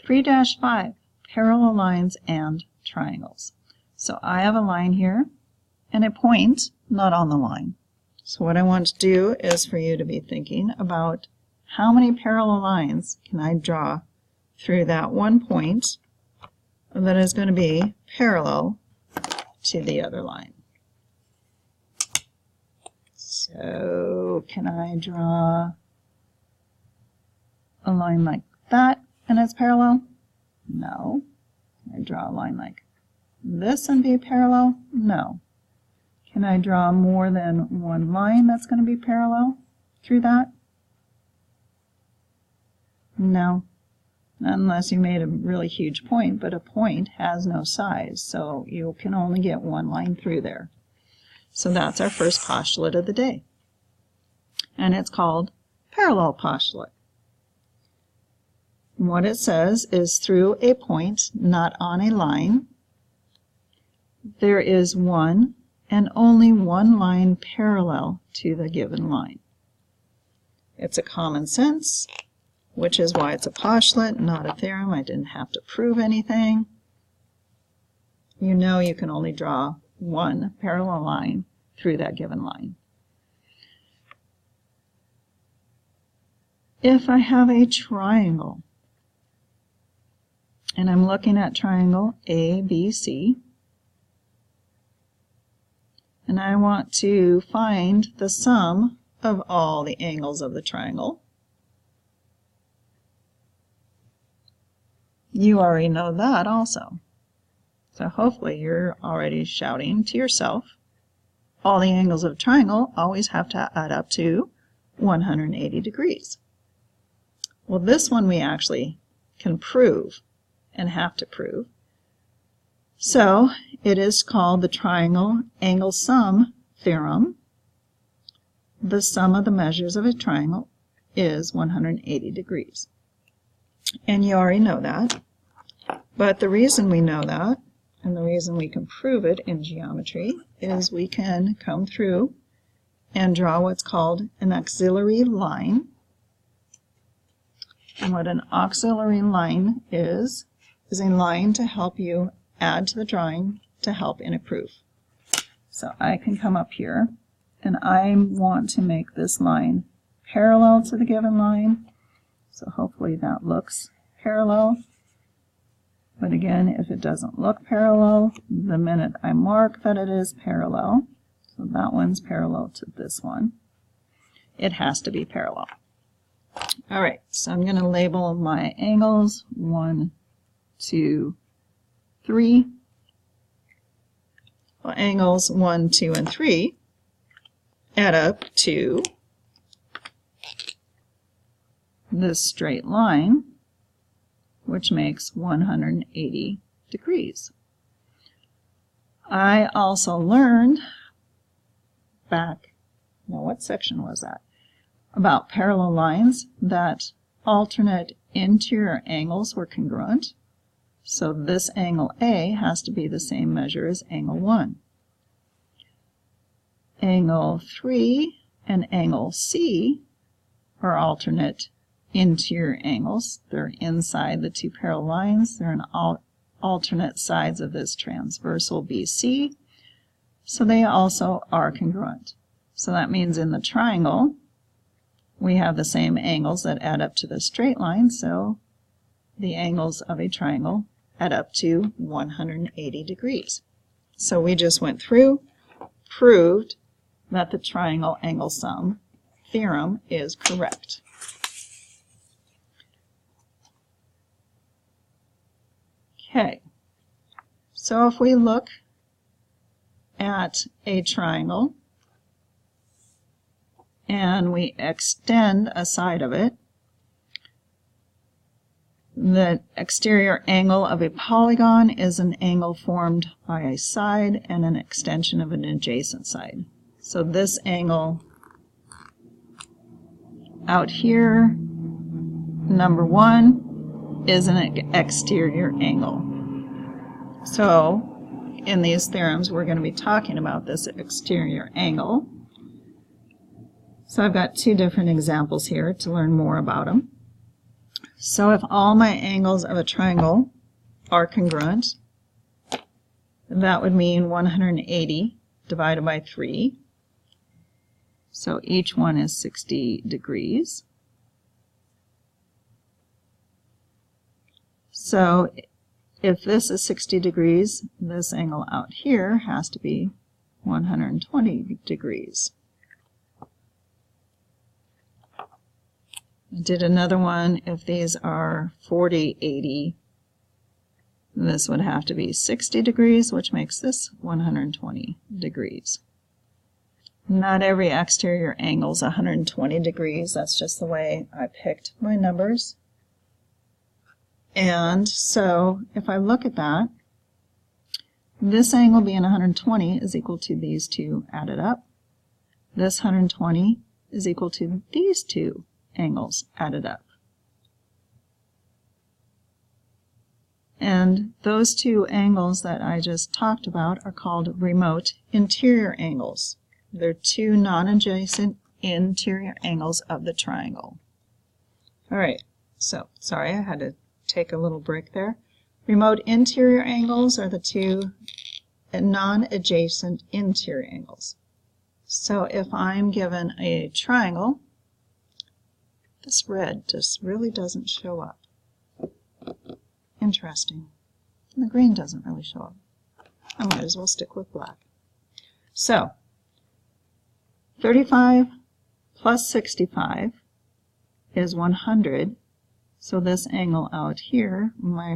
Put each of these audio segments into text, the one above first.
3-5, parallel lines and triangles. So I have a line here and a point not on the line. So what I want to do is for you to be thinking about how many parallel lines can I draw through that one point that is going to be parallel to the other line. So can I draw a line like that and it's parallel? No. Can I draw a line like this and be parallel? No. Can I draw more than one line that's going to be parallel through that? No. Not unless you made a really huge point, but a point has no size, so you can only get one line through there. So that's our first postulate of the day. And it's called parallel postulate. What it says is through a point not on a line, there is one and only one line parallel to the given line. It's a common sense, which is why it's a postulate, not a theorem. I didn't have to prove anything. You know you can only draw one parallel line through that given line. If I have a triangle, and I'm looking at triangle ABC, and I want to find the sum of all the angles of the triangle. You already know that also. So hopefully you're already shouting to yourself, all the angles of a triangle always have to add up to 180 degrees. Well, this one we actually can prove and have to prove. So it is called the triangle angle sum theorem. The sum of the measures of a triangle is 180 degrees. And you already know that. But the reason we know that, and the reason we can prove it in geometry, is we can come through and draw what's called an auxiliary line. And what an auxiliary line is a line to help you add to the drawing to help in a proof. So I can come up here and I want to make this line parallel to the given line. So hopefully that looks parallel. But again, if it doesn't look parallel, the minute I mark that it is parallel, so that one's parallel to this one, it has to be parallel. All right, so I'm going to label my angles 1, 2, 3. Well, angles 1, 2, and 3 add up to this straight line, which makes 180 degrees. I also learned back, now what section was that? About parallel lines, that alternate interior angles were congruent. So this angle A has to be the same measure as angle 1. Angle 3 and angle C are alternate interior angles. They're inside the two parallel lines. They're on alternate sides of this transversal BC. So they also are congruent. So that means in the triangle, we have the same angles that add up to the straight line. So the angles of a triangle add up to 180 degrees. So we just went through, proved that the triangle angle sum theorem is correct. Okay, so if we look at a triangle and we extend a side of it, the exterior angle of a polygon is an angle formed by a side and an extension of an adjacent side. So this angle out here, number 1, is an exterior angle. So in these theorems we're going to be talking about this exterior angle. So I've got two different examples here to learn more about them. So if all my angles of a triangle are congruent, that would mean 180 divided by 3. So each one is 60 degrees. So if this is 60 degrees, this angle out here has to be 120 degrees. I did another one. If these are 40, 80, this would have to be 60 degrees, which makes this 120 degrees. Not every exterior angle is 120 degrees. That's just the way I picked my numbers. And so if I look at that, this angle being 120 is equal to these two added up. This 120 is equal to these two angles added up. And those two angles that I just talked about are called remote interior angles. They're two non-adjacent interior angles of the triangle. All right, so sorry, I had to take a little break there. Remote interior angles are the two non-adjacent interior angles. So if I'm given a triangle, this red just really doesn't show up. Interesting. And the green doesn't really show up. I might as well stick with black. So 35 plus 65 is 100. So this angle out here, my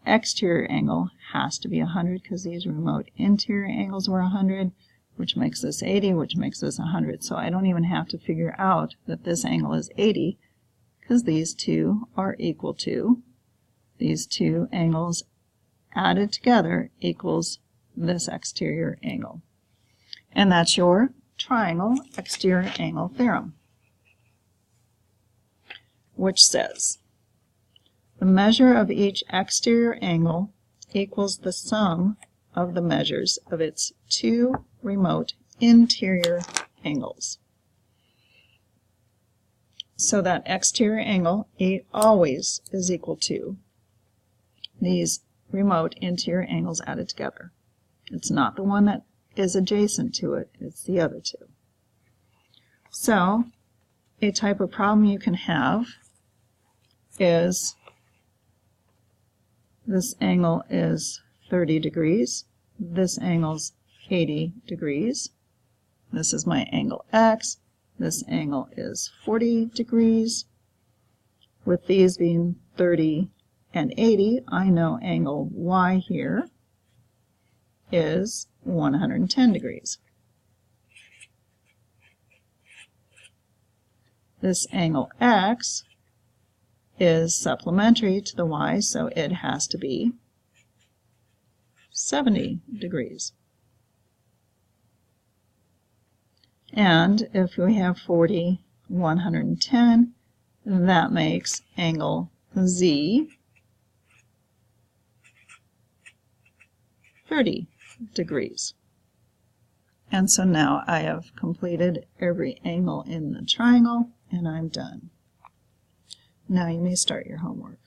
exterior angle has to be 100 because these remote interior angles were 100, which makes this 80, which makes this 100. So I don't even have to figure out that this angle is 80 because these two are equal to, these two angles added together equals this exterior angle. And that's your triangle exterior angle theorem, which says the measure of each exterior angle equals the sum of the measures of its two remote interior angles. So that exterior angle always is equal to these remote interior angles added together. It's not the one that is adjacent to it, it's the other two. So a type of problem you can have is this angle is 30 degrees, this angle's 80 degrees, this is my angle X, this angle is 40 degrees. With these being 30 and 80, I know angle Y here is 110 degrees. This angle X is supplementary to the Y, so it has to be 70 degrees. And if we have 40, 110, that makes angle Z 30 degrees. And so now I have completed every angle in the triangle and I'm done. Now you may start your homework.